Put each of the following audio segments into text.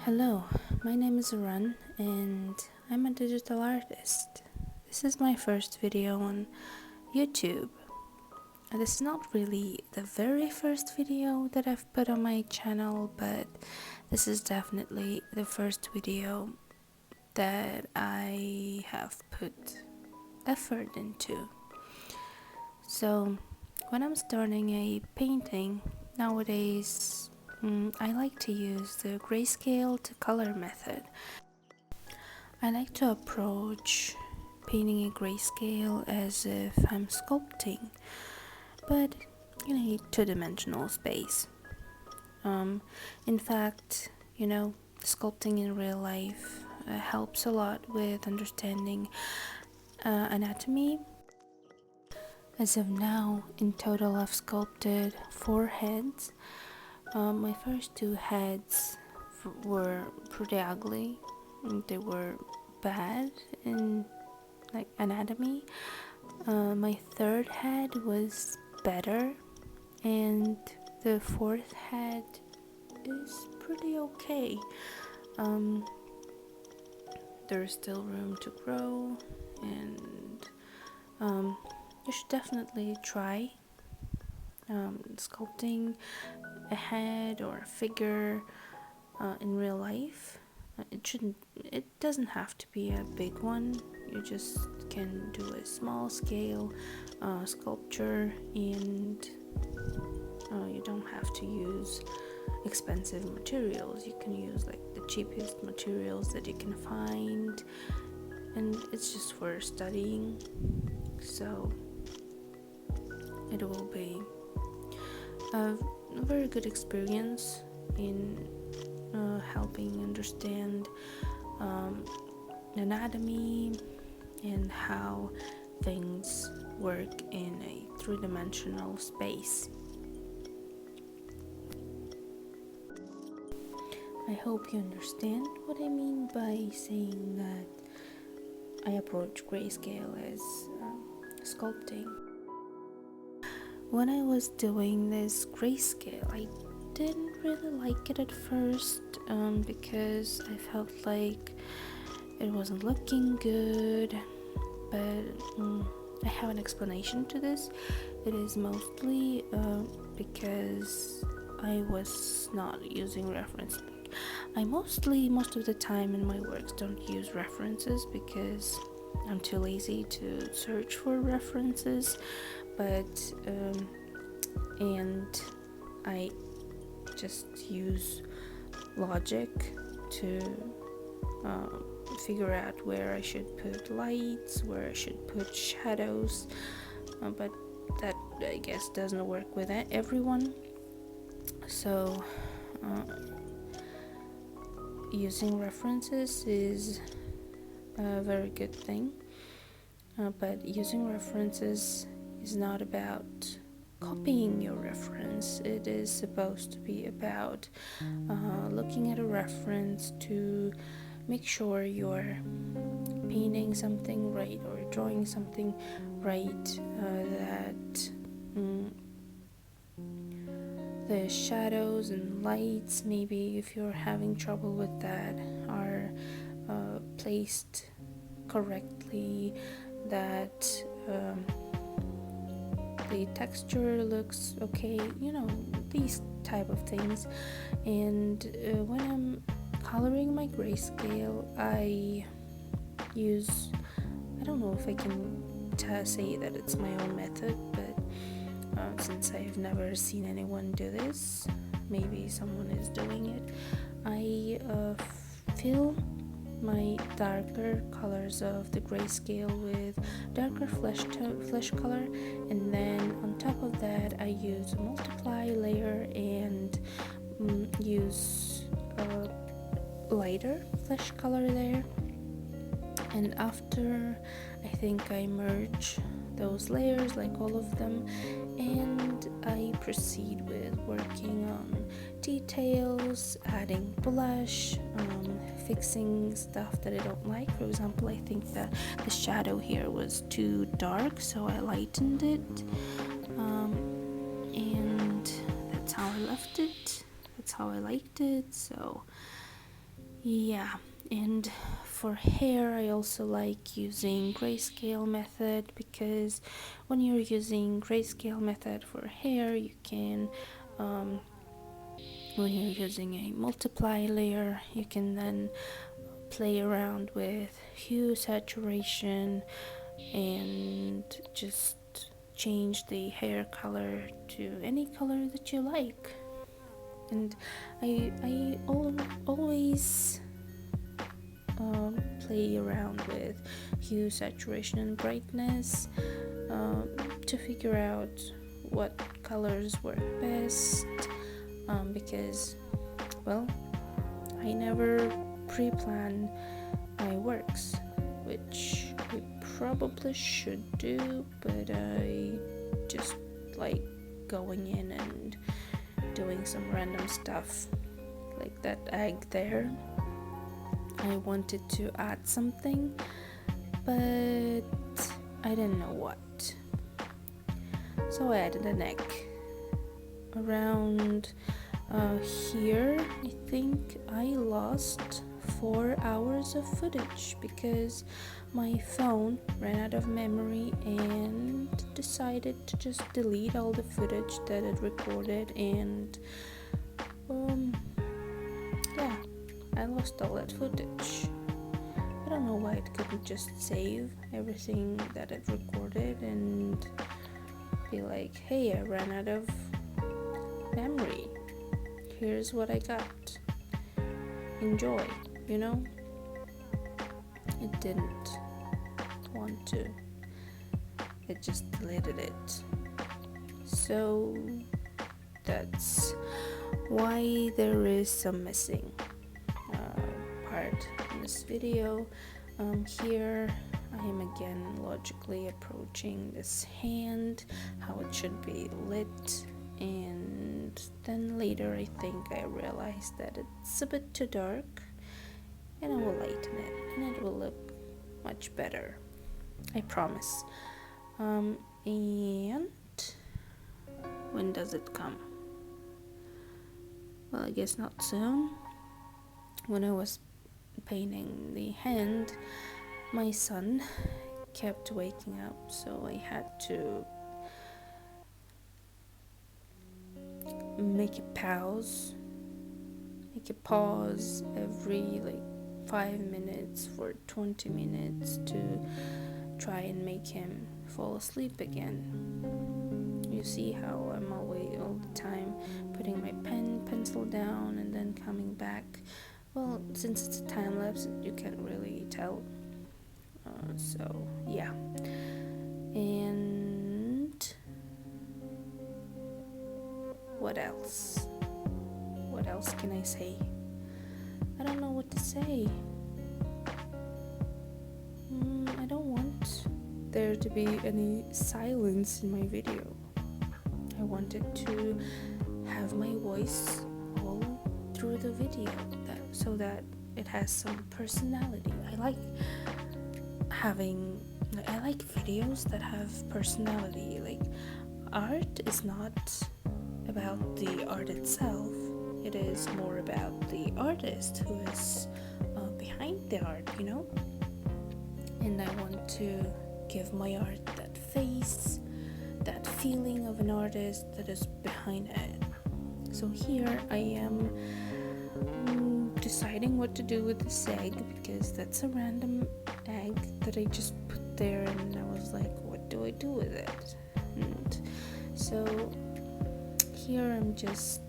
Hello, my name is Run and I'm a digital artist. This is my first video on YouTube. This is not really the very first video that I've put on my channel, but this is definitely the first video that I have put effort into. So when I'm starting a painting nowadays, I like to use the grayscale to color method. I like to approach painting a grayscale as if I'm sculpting, but in a two-dimensional space. In fact, sculpting in real life helps a lot with understanding anatomy. As of now, in total I've sculpted 4 heads. My first 2 heads were pretty ugly. They were bad in anatomy. My 3rd head was better, and the 4th head is pretty okay. There's still room to grow, and you should definitely try sculpting a head or a figure in real life. It doesn't have to be a big one. You just can do a small scale sculpture, and you don't have to use expensive materials. You can use the cheapest materials that you can find, and it's just for studying, so it will be a very good experience in helping understand anatomy and how things work in a 3-dimensional space. I hope you understand what I mean by saying that I approach grayscale as sculpting. When I was doing this grayscale, I didn't really like it at first because I felt like it wasn't looking good, but I have an explanation to this. It is mostly because I was not using reference. I most of the time in my works don't use references because I'm too lazy to search for references, but and I just use logic to figure out where I should put lights, where I should put shadows, but that I guess doesn't work with everyone. So using references is a very good thing, but using references is not about copying your reference. It is supposed to be about looking at a reference to make sure you're painting something right or drawing something right, that the shadows and lights, maybe if you're having trouble with that, are placed correctly, that the texture looks okay, these type of things. And when I'm coloring my grayscale, I don't know if I can say that it's my own method, but since I've never seen anyone do this, maybe someone is doing it, I fill my darker colors of the grayscale with darker flesh color, and then on top of that I use a multiply layer and use a lighter flesh color there. And after, I think I merge those layers, all of them, and I proceed with working on details, adding blush, fixing stuff that I don't like. For example, I think that the shadow here was too dark, so I lightened it, and that's how I left it. That's how I liked it. So Yeah, and for hair I also like using grayscale method, because when you're using grayscale method for hair you can when you're using a multiply layer you can then play around with hue, saturation, and just change the hair color to any color that you like. And I always play around with hue, saturation, and brightness to figure out what colors work best, because, well, I never pre-plan my works, which I probably should do, but I just like going in and doing some random stuff. Like that egg there, I wanted to add something, but I didn't know what, so I added an egg around here. I think I lost 4 hours of footage because my phone ran out of memory and decided to just delete all the footage that it recorded, and yeah, I lost all that footage. I don't know why it couldn't just save everything that it recorded and be like, hey, I ran out of memory, here's what I got, enjoy, you know? It didn't want to, it just deleted it. So that's why there is some missing part in this video. Here I am again logically approaching this hand, how it should be lit, and then later I think I realized that it's a bit too dark, and I will lighten it and it will look much better, I promise. And when does it come? Well, I guess not soon. When I was painting the hand, my son kept waking up, so I had to make a pause every 5 minutes for 20 minutes to try and make him fall asleep again. You see how I'm always all the time putting my pencil down and then coming back. Well, since it's a time lapse, you can't really tell. So yeah, and what else? What else can I say? I don't know what to say. I don't want there to be any silence in my video. I wanted to have my voice all through the video, so that it has some personality. I like videos that have personality. Like, art is not about the art itself, it is more about the artist who is behind the art, you know? And I want to give my art that face, that feeling of an artist that is behind it. So here I am deciding what to do with this egg, because that's a random egg that I just put there, and I was like, what do I do with it? And so here I'm just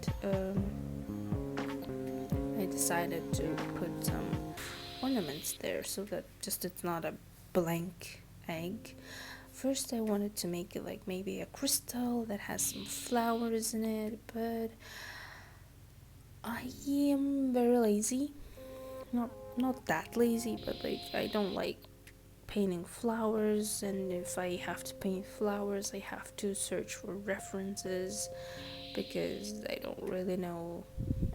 I decided to put some ornaments there so that just it's not a blank egg. First I wanted to make it like maybe a crystal that has some flowers in it, but I am very lazy. Not that lazy, but I don't like painting flowers, and if I have to paint flowers I have to search for references, because I don't really know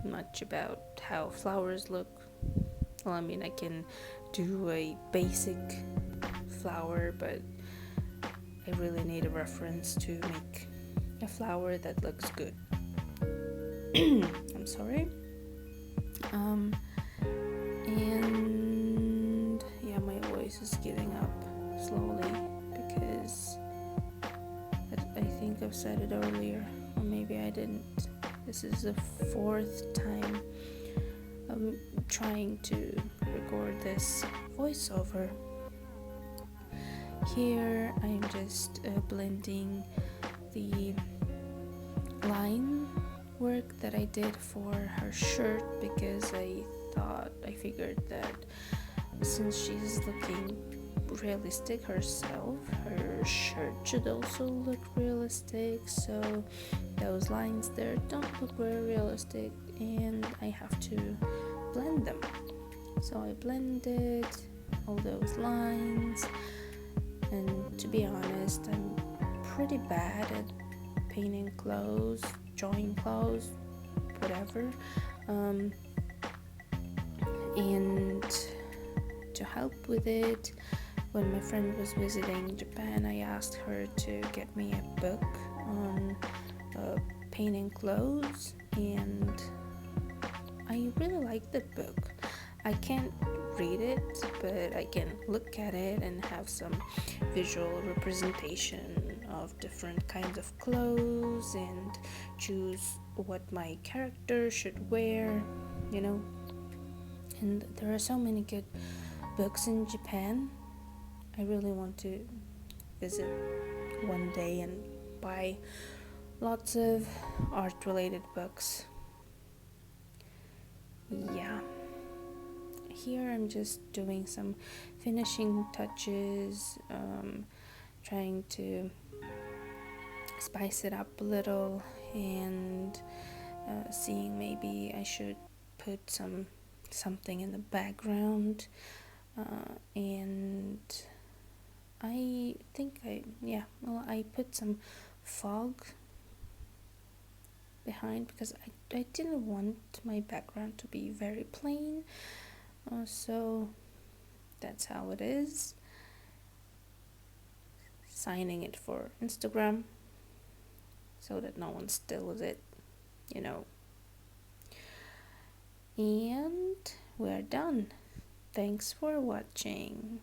much about how flowers look. Well, I mean, I can do a basic flower, but I really need a reference to make a flower that looks good. I'm sorry. voice is giving up slowly because I think I've said it earlier, or maybe I didn't. This is the fourth time I'm trying to record this voiceover. Here I'm just blending the line work that I did for her shirt, because I figured that since she's looking realistic herself, her shirt should also look realistic, so those lines there don't look very realistic and I have to blend them. So I blended all those lines, and to be honest, I'm pretty bad at painting clothes, drawing clothes, whatever, and to help with it, when my friend was visiting Japan, I asked her to get me a book on painting clothes, and I really like the book. I can't read it, but I can look at it and have some visual representation of different kinds of clothes and choose what my character should wear, you know. And there are so many good books in Japan. I really want to visit one day and buy lots of art related books. Yeah. Here I'm just doing some finishing touches, trying to spice it up a little, and seeing maybe I should put something in the background, and I think I put some fog behind because I didn't want my background to be very plain, so that's how it is. Signing it for Instagram so that no one steals it, you know. And we're done. Thanks for watching.